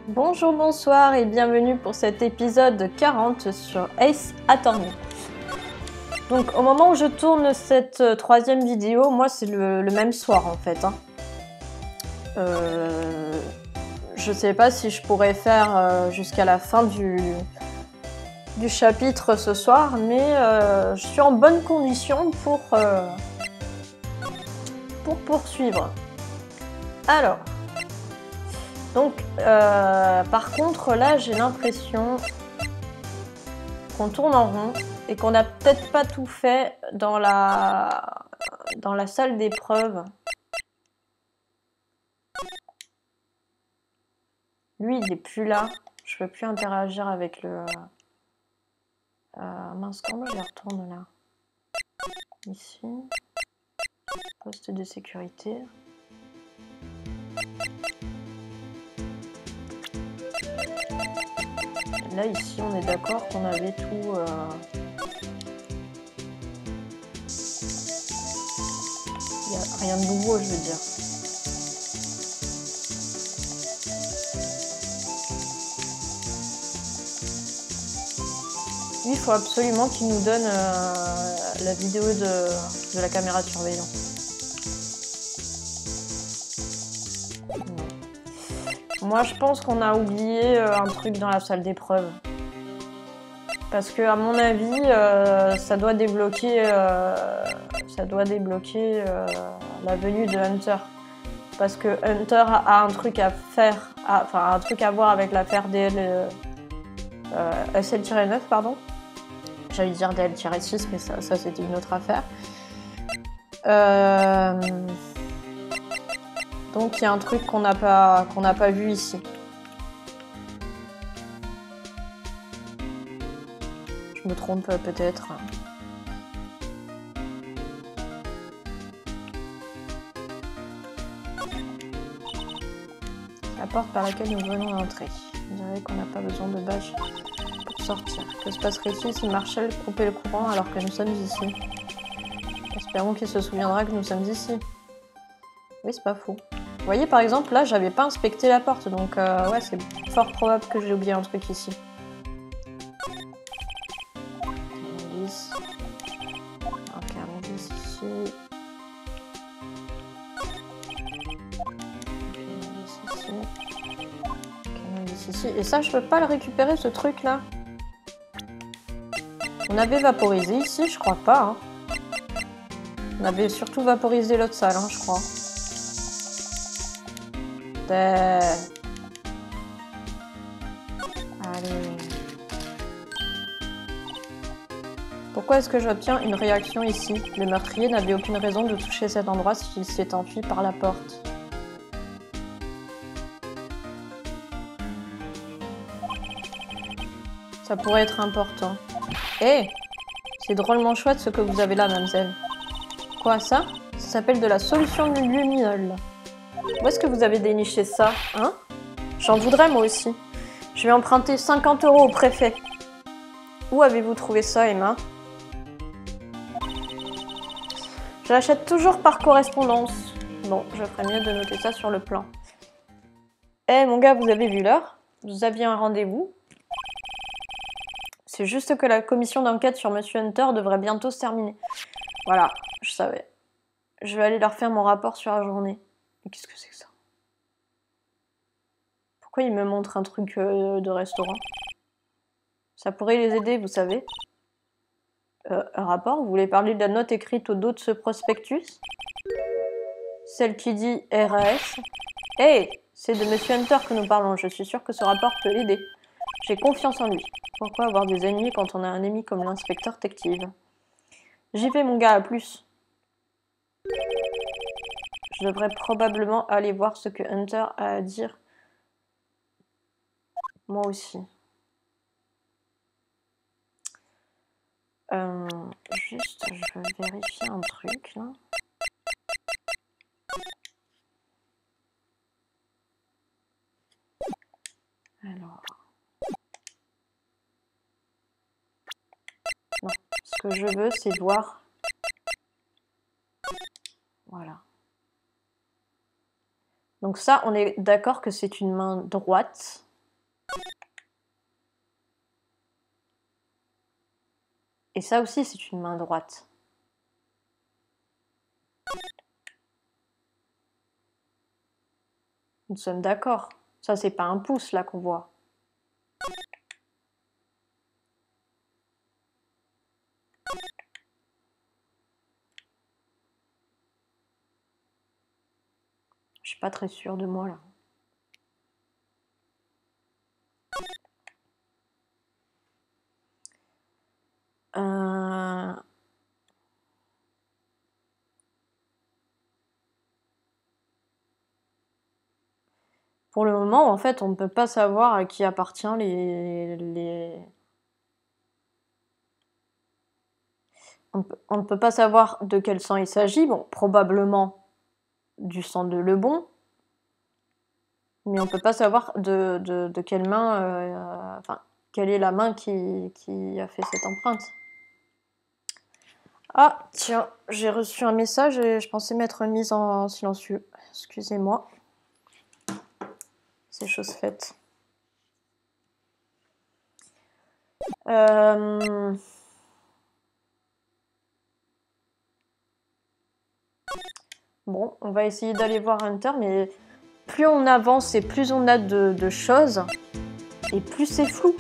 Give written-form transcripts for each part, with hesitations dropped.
Bonjour, bonsoir et bienvenue pour cet épisode 40 sur Ace Attorney. Donc au moment où je tourne cette troisième vidéo, moi c'est le même soir en fait. Je sais pas si je pourrais faire jusqu'à la fin du chapitre ce soir, mais je suis en bonne condition pour poursuivre. Alors... Donc, par contre, là, j'ai l'impression qu'on tourne en rond et qu'on n'a peut-être pas tout fait dans la salle d'épreuve. Lui, il n'est plus là. Je peux plus interagir avec le... mince, comment je les retourne là? Ici. Poste de sécurité. Là, ici, on est d'accord qu'on avait tout... Il n'y a rien de nouveau, je veux dire. Lui, il faut absolument qu'il nous donne la vidéo de la caméra de surveillance. Moi, je pense qu'on a oublié un truc dans la salle d'épreuve. Parce que, à mon avis, ça doit débloquer la venue de Hunter. Parce que Hunter a un truc à faire, enfin un truc à voir avec l'affaire DL SL-9, pardon. J'allais dire DL-6, mais ça c'était une autre affaire. Donc il y a un truc qu'on n'a pas vu ici. Je me trompe peut-être. La porte par laquelle nous venons d'entrer. On dirait qu'on n'a pas besoin de badge pour sortir. Que se passerait-il si Marshall coupait le courant alors que nous sommes ici? Espérons qu'il se souviendra que nous sommes ici. Oui, c'est pas faux. Vous voyez, par exemple, là, j'avais pas inspecté la porte, donc ouais, c'est fort probable que j'ai oublié un truc ici. Ok, on glisse ici. Ici. Et ça, je peux pas le récupérer, ce truc-là. On avait vaporisé ici, je crois pas. Hein. On avait surtout vaporisé l'autre salle, hein, je crois. Allez. Pourquoi est-ce que j'obtiens une réaction ici? Le meurtrier n'avait aucune raison de toucher cet endroit s'il s'est enfui par la porte. Ça pourrait être important. Hé! C'est drôlement chouette ce que vous avez là, mademoiselle. Quoi, ça? Ça s'appelle de la solution de luminol. Où est-ce que vous avez déniché ça, hein? J'en voudrais, moi aussi. Je vais emprunter 50 € au préfet. Où avez-vous trouvé ça, Emma? Je l'achète toujours par correspondance. Bon, je ferais mieux de noter ça sur le plan. Eh, mon gars, vous avez vu l'heure? Vous aviez un rendez-vous? C'est juste que la commission d'enquête sur Monsieur Hunter devrait bientôt se terminer. Voilà, je savais. Je vais aller leur faire mon rapport sur la journée. Mais qu'est-ce que c'est que ça? Pourquoi ils me montrent un truc de restaurant? Ça pourrait les aider, vous savez. Un rapport? Vous voulez parler de la note écrite au dos de ce prospectus? Celle qui dit RAS? Hey! C'est de Monsieur Hunter que nous parlons. Je suis sûre que ce rapport peut l'aider. J'ai confiance en lui. Pourquoi avoir des ennemis quand on a un ami comme l'inspecteur détective? J'y vais, mon gars, à plus. Je devrais probablement aller voir ce que Hunter a à dire. Moi aussi. Juste, je vais vérifier un truc, là. Alors... Non, ce que je veux, c'est voir... Voilà. Donc ça, on est d'accord que c'est une main droite. Et ça aussi, c'est une main droite. Nous sommes d'accord. Ça, c'est pas un pouce, là, qu'on voit. Je suis pas très sûre de moi, là. Pour le moment, en fait, on ne peut pas savoir à qui appartient On ne peut pas savoir de quel sang il s'agit. Bon, probablement du sang de Lebon, mais on ne peut pas savoir de quelle main... Enfin, quelle est la main qui a fait cette empreinte. Ah, tiens, j'ai reçu un message et je pensais m'être mise en silencieux. Excusez-moi. C'est chose faite. Bon, on va essayer d'aller voir Hunter, mais plus on avance et plus on a de choses, et plus c'est flou.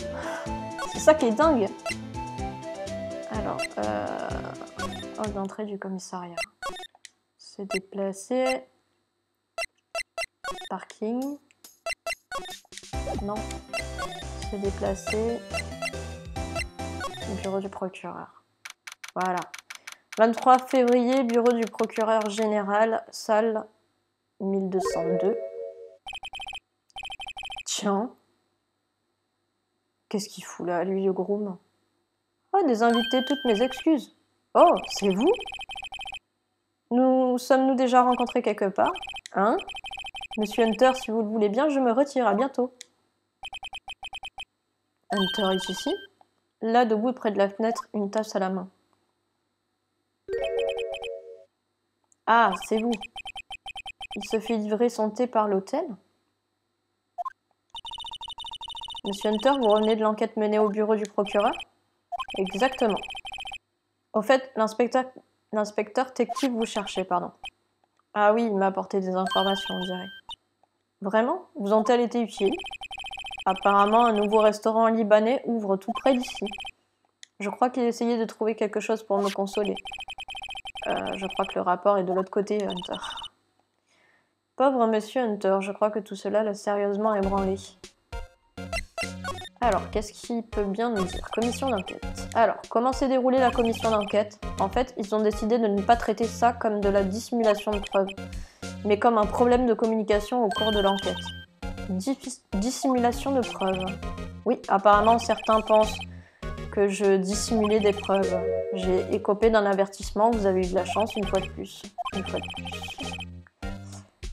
C'est ça qui est dingue. Alors, hall d'entrée du commissariat. Se déplacer. Parking. Non. Se déplacer. Bureau du procureur. Voilà. 23 février, bureau du procureur général, salle 1202. Tiens. Qu'est-ce qu'il fout là, lui, le groom? Oh, des invités, toutes mes excuses. Oh, c'est vous? Nous sommes-nous déjà rencontrés quelque part? Hein? Monsieur Hunter, si vous le voulez bien, je me retire. À bientôt. Hunter est ici. Là, debout près de la fenêtre, une tasse à la main. Ah, c'est vous. Il se fait livrer son thé par l'hôtel? Monsieur Hunter, vous revenez de l'enquête menée au bureau du procureur? Exactement. Au fait, l'inspecteur Tective vous cherchez, pardon. Ah oui, il m'a apporté des informations, on dirait. Vraiment? Vous ont-elles été utiles? Apparemment, un nouveau restaurant libanais ouvre tout près d'ici. Je crois qu'il essayait de trouver quelque chose pour me consoler. Je crois que le rapport est de l'autre côté, Hunter. Pauvre monsieur Hunter, je crois que tout cela l'a sérieusement ébranlé. Alors, qu'est-ce qu'il peut bien nous dire? Commission d'enquête. Alors, comment s'est déroulée la commission d'enquête? En fait, ils ont décidé de ne pas traiter ça comme de la dissimulation de preuves, mais comme un problème de communication au cours de l'enquête. Dissimulation de preuves. Oui, apparemment, certains pensent que je dissimulais des preuves. J'ai écopé d'un avertissement, vous avez eu de la chance une fois de plus. Une fois de plus.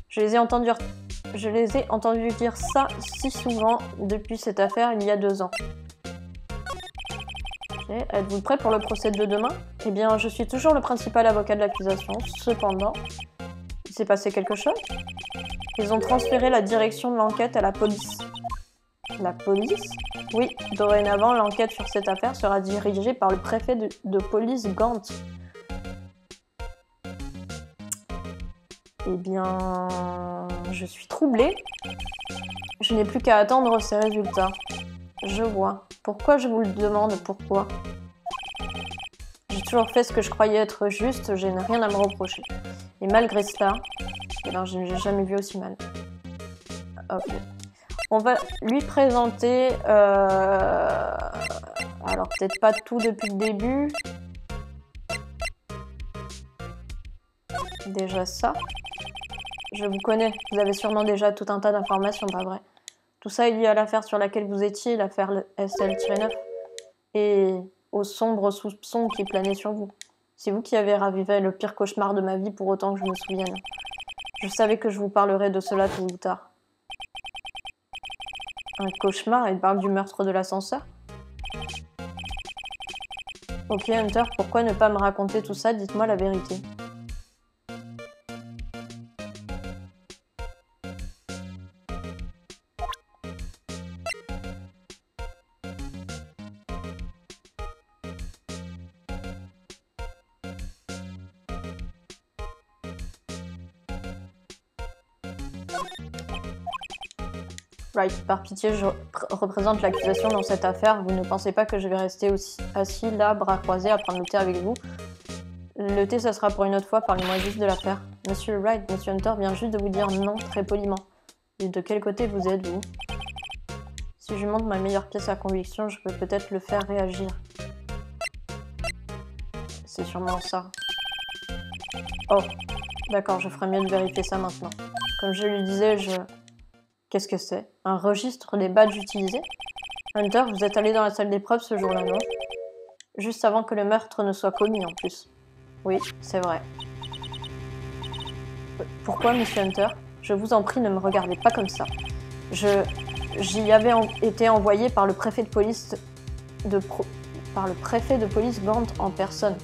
Je les ai entendus dire ça si souvent depuis cette affaire il y a 2 ans. Okay. Êtes-vous prêt pour le procès de demain? Eh bien, je suis toujours le principal avocat de l'accusation. Cependant, il s'est passé quelque chose? Ils ont transféré la direction de l'enquête à la police. La police? Oui, dorénavant, l'enquête sur cette affaire sera dirigée par le préfet de police Gant. Eh bien, je suis troublée. Je n'ai plus qu'à attendre ces résultats. Je vois. Pourquoi je vous le demande? Pourquoi? J'ai toujours fait ce que je croyais être juste, je n'ai rien à me reprocher. Et malgré cela, alors je n'ai jamais vu aussi mal. Ok. On va lui présenter... Alors peut-être pas tout depuis le début. Déjà ça. Je vous connais, vous avez sûrement déjà tout un tas d'informations, pas vrai? Tout ça est lié à l'affaire sur laquelle vous étiez, l'affaire SL-9, et aux sombres soupçons qui planaient sur vous. C'est vous qui avez ravivé le pire cauchemar de ma vie pour autant que je me souvienne. Je savais que je vous parlerais de cela tôt ou tard. Un cauchemar? Il parle du meurtre de l'ascenseur? Ok, Hunter, pourquoi ne pas me raconter tout ça? Dites-moi la vérité. Right, par pitié, je représente l'accusation dans cette affaire. Vous ne pensez pas que je vais rester aussi assis là, bras croisés, à prendre le thé avec vous? Le thé, ça sera pour une autre fois, parlez-moi juste de l'affaire. Monsieur Wright, Monsieur Hunter vient juste de vous dire non, très poliment. Et de quel côté vous êtes, vous? Si je montre ma meilleure pièce à conviction, je peux peut-être le faire réagir. C'est sûrement ça. Oh, d'accord, je ferais mieux de vérifier ça maintenant. Comme je lui disais, Qu'est-ce que c'est? Un registre des badges utilisés? Hunter, vous êtes allé dans la salle d'épreuve ce jour-là, non? Juste avant que le meurtre ne soit commis, en plus. Oui, c'est vrai. Pourquoi, Monsieur Hunter? Je vous en prie, ne me regardez pas comme ça. J'y avais été envoyé par le préfet de police Gant en personne.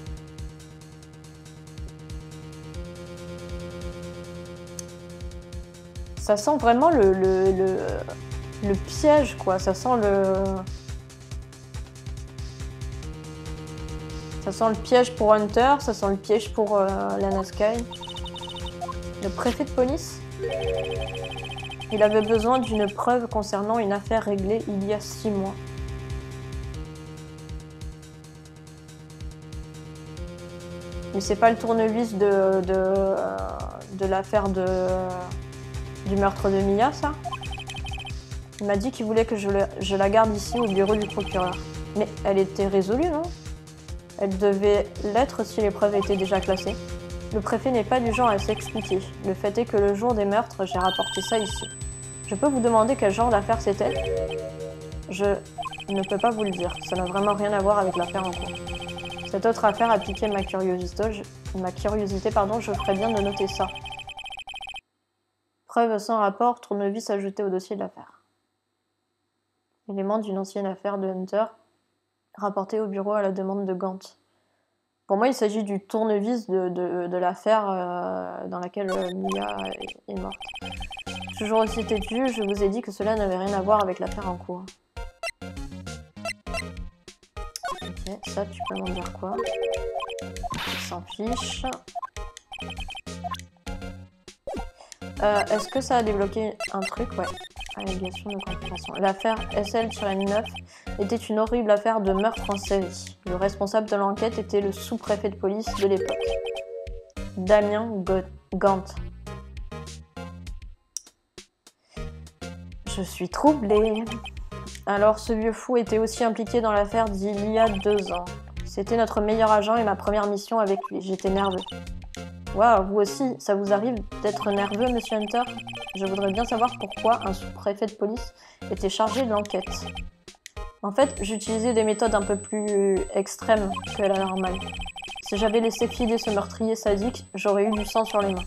Ça sent vraiment le piège, quoi. Ça sent le piège pour Hunter, ça sent le piège pour Lana Skye. Le préfet de police? Il avait besoin d'une preuve concernant une affaire réglée il y a 6 mois. Mais c'est pas le tournevis de l'affaire du meurtre de Mia, ça? Il m'a dit qu'il voulait que je la garde ici au bureau du procureur. Mais elle était résolue, non? Elle devait l'être si les preuves étaient déjà classées. Le préfet n'est pas du genre à s'expliquer. Le fait est que le jour des meurtres, j'ai rapporté ça ici. Je peux vous demander quel genre d'affaire c'était? Je ne peux pas vous le dire. Ça n'a vraiment rien à voir avec l'affaire en cours. Cette autre affaire a piqué ma curiosité. Je ferais bien de noter ça. Preuve sans rapport, tournevis ajouté au dossier de l'affaire. Élément d'une ancienne affaire de Hunter, rapporté au bureau à la demande de Gant. Pour moi, il s'agit du tournevis de l'affaire dans laquelle Mia est morte. Toujours aussi têtu, je vous ai dit que cela n'avait rien à voir avec l'affaire en cours. Ok, ça, tu peux m'en dire quoi? Il s'en fiche. Est-ce que ça a débloqué un truc? Ouais. Allégation de conspiration. L'affaire SL-9 était une horrible affaire de meurtre en série. Le responsable de l'enquête était le sous-préfet de police de l'époque, Damien Gant. Je suis troublée. Alors, ce vieux fou était aussi impliqué dans l'affaire d'il y a 2 ans. C'était notre meilleur agent et ma première mission avec lui. J'étais nerveux. Waouh, vous aussi, ça vous arrive d'être nerveux, Monsieur Hunter? Je voudrais bien savoir pourquoi un sous-préfet de police était chargé de l'enquête. En fait, j'utilisais des méthodes un peu plus extrêmes que la normale. Si j'avais laissé filer ce meurtrier sadique, j'aurais eu du sang sur les mains.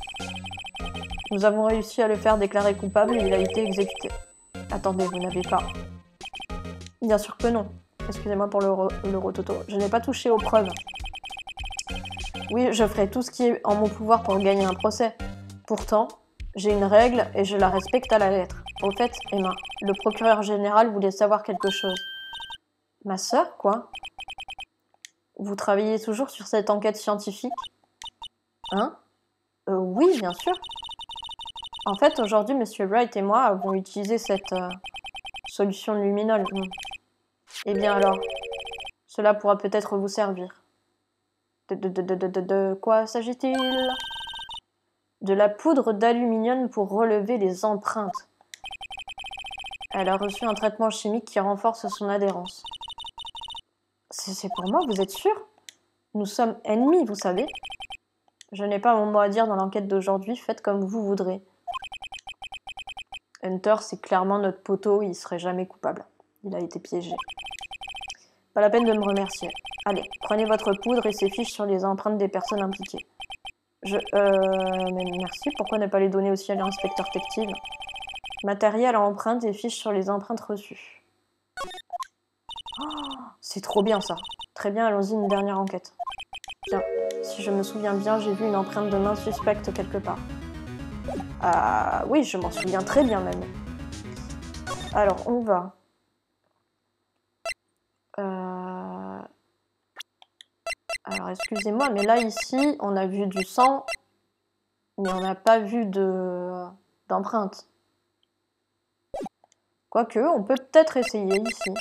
Nous avons réussi à le faire déclarer coupable et il a été exécuté. Attendez, vous n'avez pas... Bien sûr que non. Excusez-moi pour le rototo. Je n'ai pas touché aux preuves. Oui, je ferai tout ce qui est en mon pouvoir pour gagner un procès. Pourtant, j'ai une règle et je la respecte à la lettre. Au fait, Emma, le procureur général voulait savoir quelque chose. Ma sœur, quoi? Vous travaillez toujours sur cette enquête scientifique? Hein? Oui, bien sûr. En fait, aujourd'hui, Monsieur Wright et moi avons utilisé cette solution de luminol. Eh bien alors, cela pourra peut-être vous servir. De quoi s'agit-il? De la poudre d'aluminium pour relever les empreintes. Elle a reçu un traitement chimique qui renforce son adhérence. C'est pour moi, vous êtes sûr? Nous sommes ennemis, vous savez. Je n'ai pas mon mot à dire dans l'enquête d'aujourd'hui, faites comme vous voudrez. Hunter, c'est clairement notre poteau, il serait jamais coupable. Il a été piégé. Pas la peine de me remercier. Allez, prenez votre poudre et ses fiches sur les empreintes des personnes impliquées. Mais merci, pourquoi ne pas les donner aussi à l'inspecteur Tective? Matériel à empreintes et fiches sur les empreintes reçues. Oh, c'est trop bien ça. Très bien, allons-y, une dernière enquête. Bien, si je me souviens bien, j'ai vu une empreinte de main suspecte quelque part. Ah oui, je m'en souviens très bien même. Alors, on va... Alors, excusez-moi, mais là, ici, on a vu du sang, mais on n'a pas vu d'empreinte. Quoique, on peut peut-être essayer ici.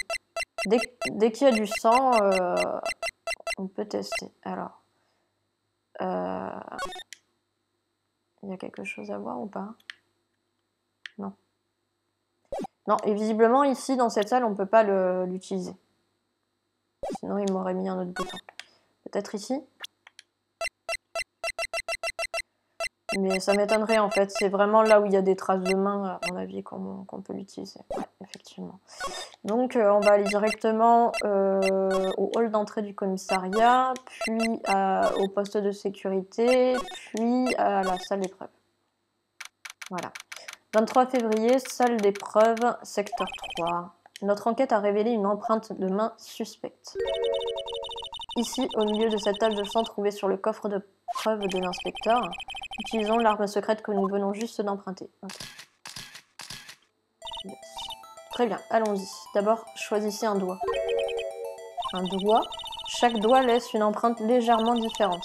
Dès qu'il y a du sang, on peut tester. Alors, il y a quelque chose à voir ou pas? Non. Non, et visiblement ici, dans cette salle, on peut pas l'utiliser. Sinon, il m'aurait mis un autre bouton. Peut-être ici? Mais ça m'étonnerait en fait, c'est vraiment là où il y a des traces de main, à mon avis, qu'on peut l'utiliser. Ouais, effectivement. Donc on va aller directement au hall d'entrée du commissariat, puis au poste de sécurité, puis à la salle d'épreuve. Voilà. 23 février, salle d'épreuve, secteur 3. Notre enquête a révélé une empreinte de main suspecte. Ici, au milieu de cette tâche de sang trouvée sur le coffre de preuve de l'inspecteur, utilisons l'arme secrète que nous venons juste d'emprunter. Okay. Yes. Très bien, allons-y. D'abord, choisissez un doigt. Un doigt. Chaque doigt laisse une empreinte légèrement différente.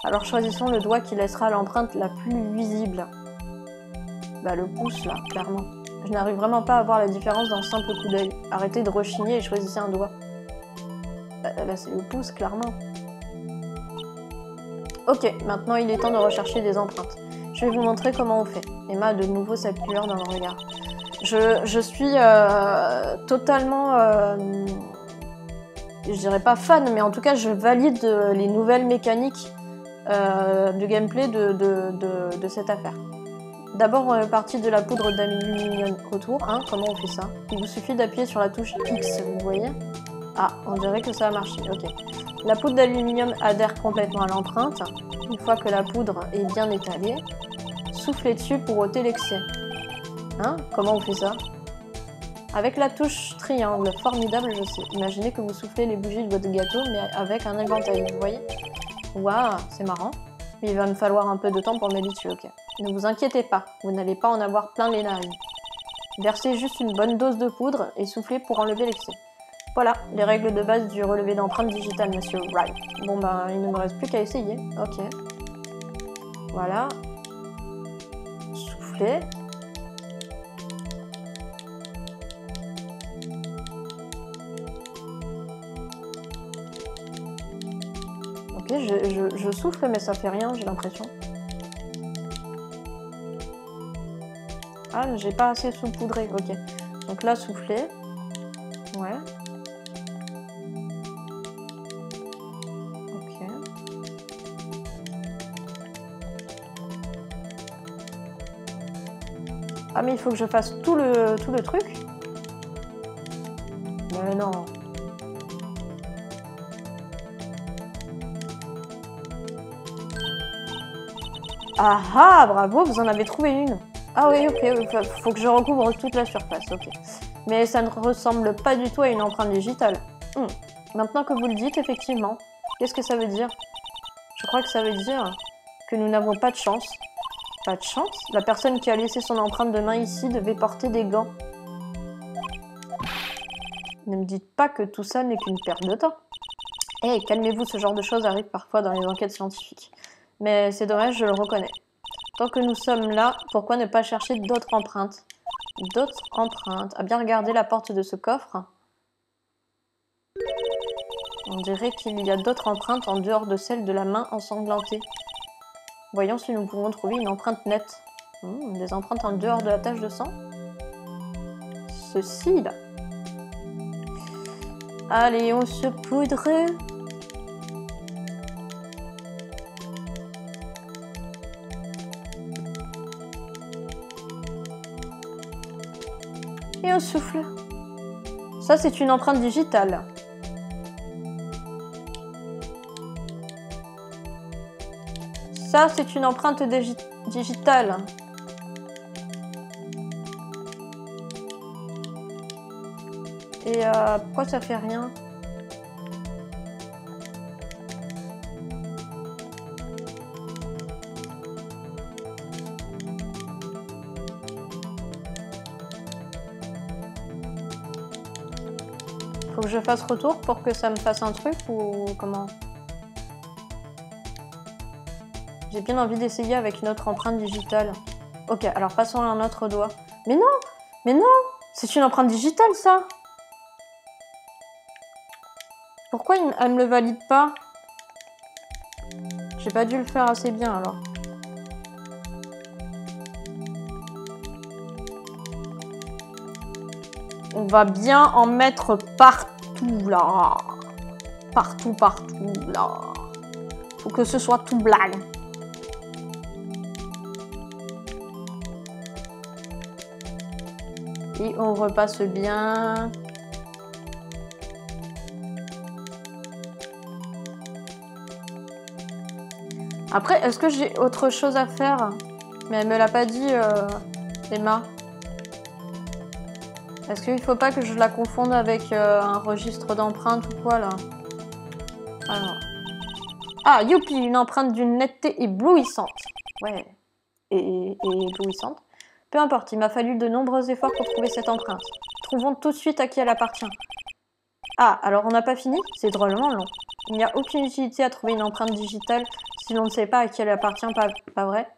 Alors choisissons le doigt qui laissera l'empreinte la plus visible. Bah le pouce là, clairement. Je n'arrive vraiment pas à voir la différence d'un simple coup d'œil. Arrêtez de rechigner et choisissez un doigt. Là c'est le pouce, clairement. Ok, maintenant il est temps de rechercher des empreintes. Je vais vous montrer comment on fait. Emma a de nouveau cette lueur dans le regard. Je suis totalement... je dirais pas fan, mais en tout cas je valide les nouvelles mécaniques de gameplay de cette affaire. D'abord on est parti de la poudre d'aluminium autour, hein, comment on fait ça? Il vous suffit d'appuyer sur la touche X, vous voyez? Ah, on dirait que ça a marché, ok. La poudre d'aluminium adhère complètement à l'empreinte. Une fois que la poudre est bien étalée, soufflez dessus pour ôter l'excès. Hein? Comment on fait ça? Avec la touche triangle, formidable je sais. Imaginez que vous soufflez les bougies de votre gâteau, mais avec un éventail, vous voyez? Waouh, c'est marrant. Mais il va me falloir un peu de temps pour m'habituer, ok. Ne vous inquiétez pas, vous n'allez pas en avoir plein les narines. Versez juste une bonne dose de poudre et soufflez pour enlever l'excès. Voilà, les règles de base du relevé d'empreinte digitale, monsieur Wright. Bon ben, il ne me reste plus qu'à essayer. Ok. Voilà. Soufflez. Ok, je souffle mais ça fait rien, j'ai l'impression. Ah, j'ai pas assez saupoudré, ok. Donc là, soufflez. Ouais. Ah mais il faut que je fasse tout le truc? Mais non. Ah ah, bravo, vous en avez trouvé une. Ah oui, ok, faut que je recouvre toute la surface, ok. Mais ça ne ressemble pas du tout à une empreinte digitale. Maintenant que vous le dites, effectivement, qu'est-ce que ça veut dire? Je crois que ça veut dire que nous n'avons pas de chance. Pas de chance? La personne qui a laissé son empreinte de main ici devait porter des gants. Ne me dites pas que tout ça n'est qu'une perte de temps. Hé, calmez-vous, ce genre de choses arrive parfois dans les enquêtes scientifiques. Mais c'est dommage, je le reconnais. Tant que nous sommes là, pourquoi ne pas chercher d'autres empreintes? D'autres empreintes. À bien regarder la porte de ce coffre. On dirait qu'il y a d'autres empreintes en dehors de celle de la main ensanglantée. Voyons si nous pouvons trouver une empreinte nette. Des empreintes en dehors de la tache de sang? Ceci là. Allez, on se poudre. Et on souffle. Ça, c'est une empreinte digitale. Ça, c'est une empreinte digitale. Et pourquoi ça fait rien? Faut que je fasse retour pour que ça me fasse un truc ou comment? J'ai bien envie d'essayer avec une autre empreinte digitale. Ok, alors passons à un autre doigt. Mais non! Mais non! C'est une empreinte digitale, ça? Pourquoi elle me le valide pas? J'ai pas dû le faire assez bien, alors. On va bien en mettre partout, là. Partout, partout, là. Faut que ce soit tout blanc. Et on repasse bien. Après, est-ce que j'ai autre chose à faire? Mais elle me l'a pas dit, Emma. Est-ce qu'il faut pas que je la confonde avec un registre d'empreintes ou quoi, là? Alors. Ah, youpi, une empreinte d'une netteté éblouissante. Ouais. Et éblouissante. Peu importe, il m'a fallu de nombreux efforts pour trouver cette empreinte. Trouvons tout de suite à qui elle appartient. Ah, alors on n'a pas fini? C'est drôlement long. Il n'y a aucune utilité à trouver une empreinte digitale si l'on ne sait pas à qui elle appartient, pas vrai?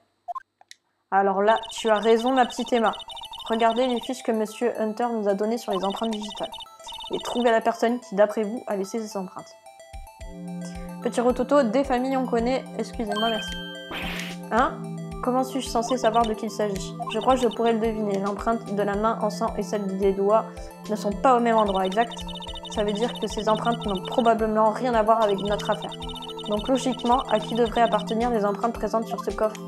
Alors là, tu as raison, ma petite Emma. Regardez les fiches que Monsieur Hunter nous a données sur les empreintes digitales. Et trouvez la personne qui, d'après vous, a laissé ces empreintes. Petit rototo, des familles on connaît. Excusez-moi, merci. Hein? Comment suis-je censé savoir de qui il s'agit? Je crois que je pourrais le deviner. L'empreinte de la main en sang et celle des doigts ne sont pas au même endroit, exact? Ça veut dire que ces empreintes n'ont probablement rien à voir avec notre affaire. Donc logiquement, à qui devraient appartenir les empreintes présentes sur ce coffre?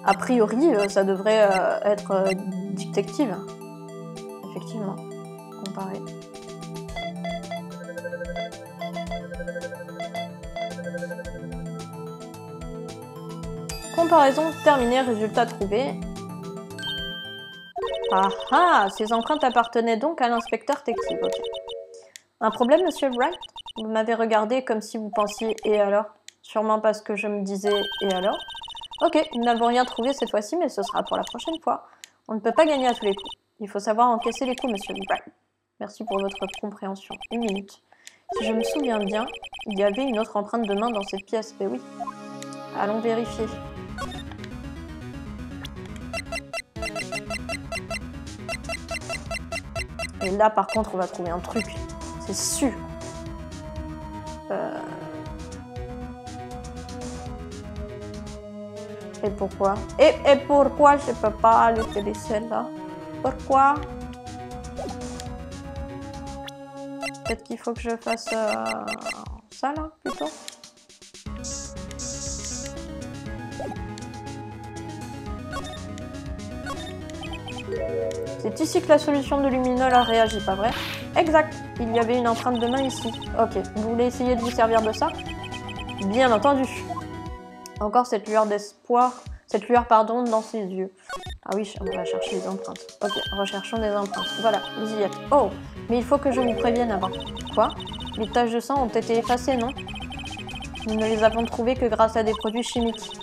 A priori, ça devrait être détective. Effectivement. Comparé. Comparaison terminée, résultat trouvé. Ah ah, ces empreintes appartenaient donc à l'inspecteur Tective. Ok. Un problème, monsieur Wright? Vous m'avez regardé comme si vous pensiez « et alors ?» Sûrement parce que je me disais « et alors ?» Ok, nous n'avons rien trouvé cette fois-ci, mais ce sera pour la prochaine fois. On ne peut pas gagner à tous les coups. Il faut savoir encaisser les coups, monsieur Wright. Merci pour votre compréhension. Une minute. Si je me souviens bien, il y avait une autre empreinte de main dans cette pièce. Mais oui. Allons vérifier. Et là, par contre, on va trouver un truc. C'est sûr. Et pourquoi? Et pourquoi je peux pas l'utiliser là? Pourquoi? Peut-être qu'il faut que je fasse ça là, plutôt. C'est ici que la solution de luminol a réagi, pas vrai? Exact, il y avait une empreinte de main ici. Ok, vous voulez essayer de vous servir de ça? Bien entendu. Encore cette lueur d'espoir, pardon, dans ses yeux. Ah oui, on va chercher les empreintes. Ok, recherchons des empreintes. Voilà, vous y êtes. Oh, mais il faut que je vous prévienne avant. Quoi? Les taches de sang ont été effacées, non? Nous ne les avons trouvées que grâce à des produits chimiques.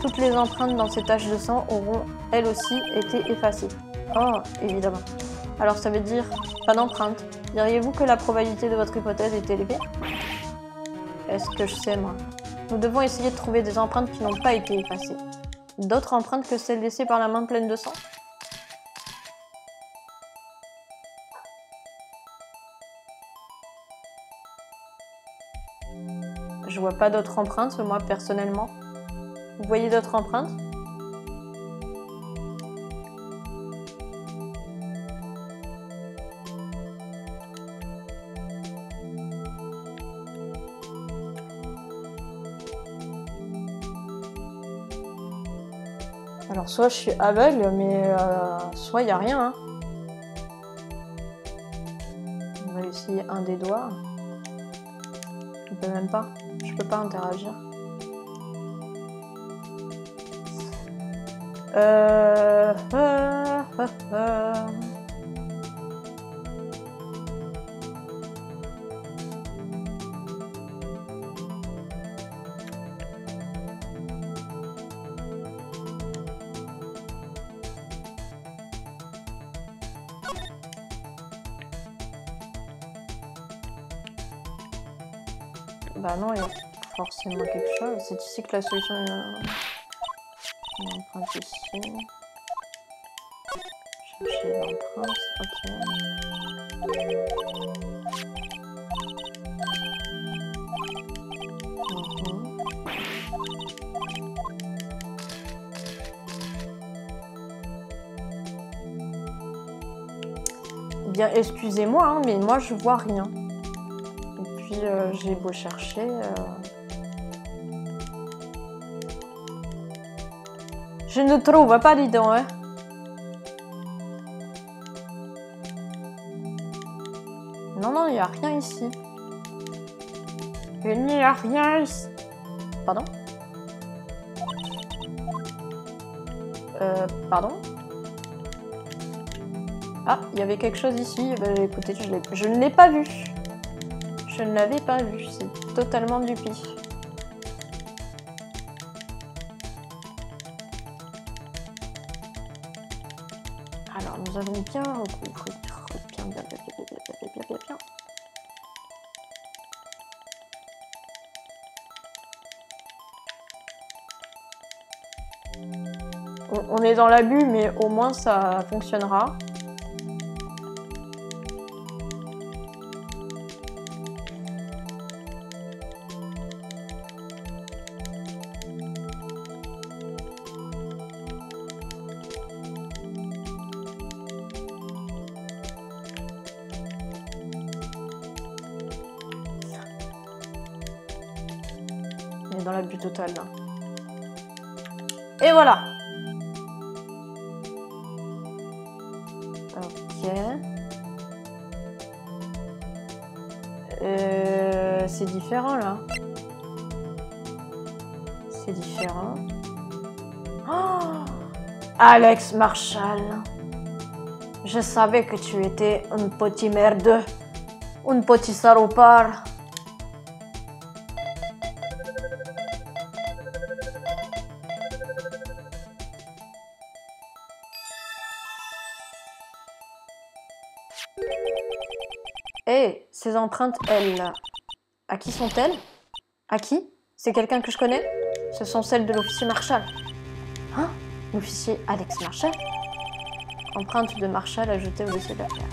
Toutes les empreintes dans ces taches de sang auront, elles aussi, été effacées. Oh, évidemment. Alors ça veut dire pas d'empreinte. Diriez-vous que la probabilité de votre hypothèse est élevée? Est-ce que je sais, moi? Nous devons essayer de trouver des empreintes qui n'ont pas été effacées. D'autres empreintes que celles laissées par la main pleine de sang? Je vois pas d'autres empreintes, moi, personnellement. Vous voyez d'autres empreintes? Alors soit je suis aveugle, mais soit il n'y a rien. Hein. On va essayer un des doigts. Je peux même pas. Je peux pas interagir. Bah non, forcément quelque chose. C'est ici que la solution est... On emprunte ici. Chercher l'empreinte. Ok. Bien, excusez-moi, hein, mais moi je vois rien. Et puis j'ai beau chercher. Je ne trouve pas, dis donc, hein. Non, non, il n'y a rien ici. Il n'y a rien ici. Pardon? Pardon? Ah, il y avait quelque chose ici. Bah, écoutez, je ne l'ai pas vu. Je ne l'avais pas vu. C'est totalement du pif. Alors, nous allons bien recouvrir. Bien. On est dans l'abus, mais au moins ça fonctionnera. On est dans l'abus total là. Et voilà. Ok. C'est différent là. C'est différent. Oh, Alex Marshall. Je savais que tu étais un petit merdeux. Un petit salopard. Hé, ces empreintes, elles... À qui sont-elles? À qui? C'est quelqu'un que je connais? Ce sont celles de l'officier Marshall. Hein? L'officier Alex Marshall? Empreinte de Marshall ajoutée au dossier de l'affaire.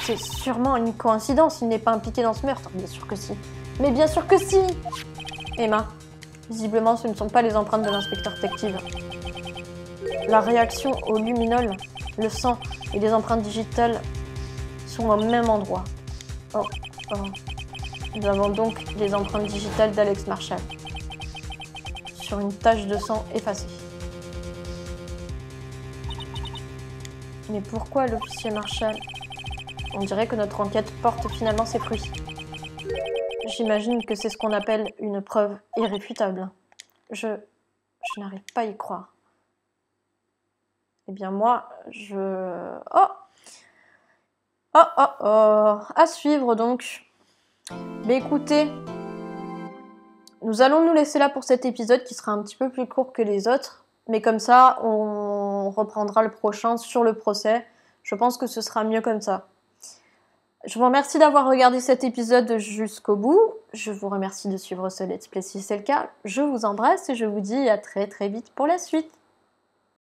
C'est sûrement une coïncidence, il n'est pas impliqué dans ce meurtre. Bien sûr que si. Mais bien sûr que si! Emma, visiblement ce ne sont pas les empreintes de l'inspecteur détective. La réaction au luminol, le sang et les empreintes digitales sont au même endroit. Oh. Nous avons donc les empreintes digitales d'Alex Marshall sur une tache de sang effacée. Mais pourquoi l'officier Marshall? On dirait que notre enquête porte finalement ses fruits. J'imagine que c'est ce qu'on appelle une preuve irréfutable. Je n'arrive pas à y croire. Eh bien moi, à suivre donc. Mais écoutez, nous allons nous laisser là pour cet épisode qui sera un petit peu plus court que les autres. Mais comme ça, on reprendra le prochain sur le procès. Je pense que ce sera mieux comme ça. Je vous remercie d'avoir regardé cet épisode jusqu'au bout. Je vous remercie de suivre ce let's play si c'est le cas. Je vous embrasse et je vous dis à très très vite pour la suite.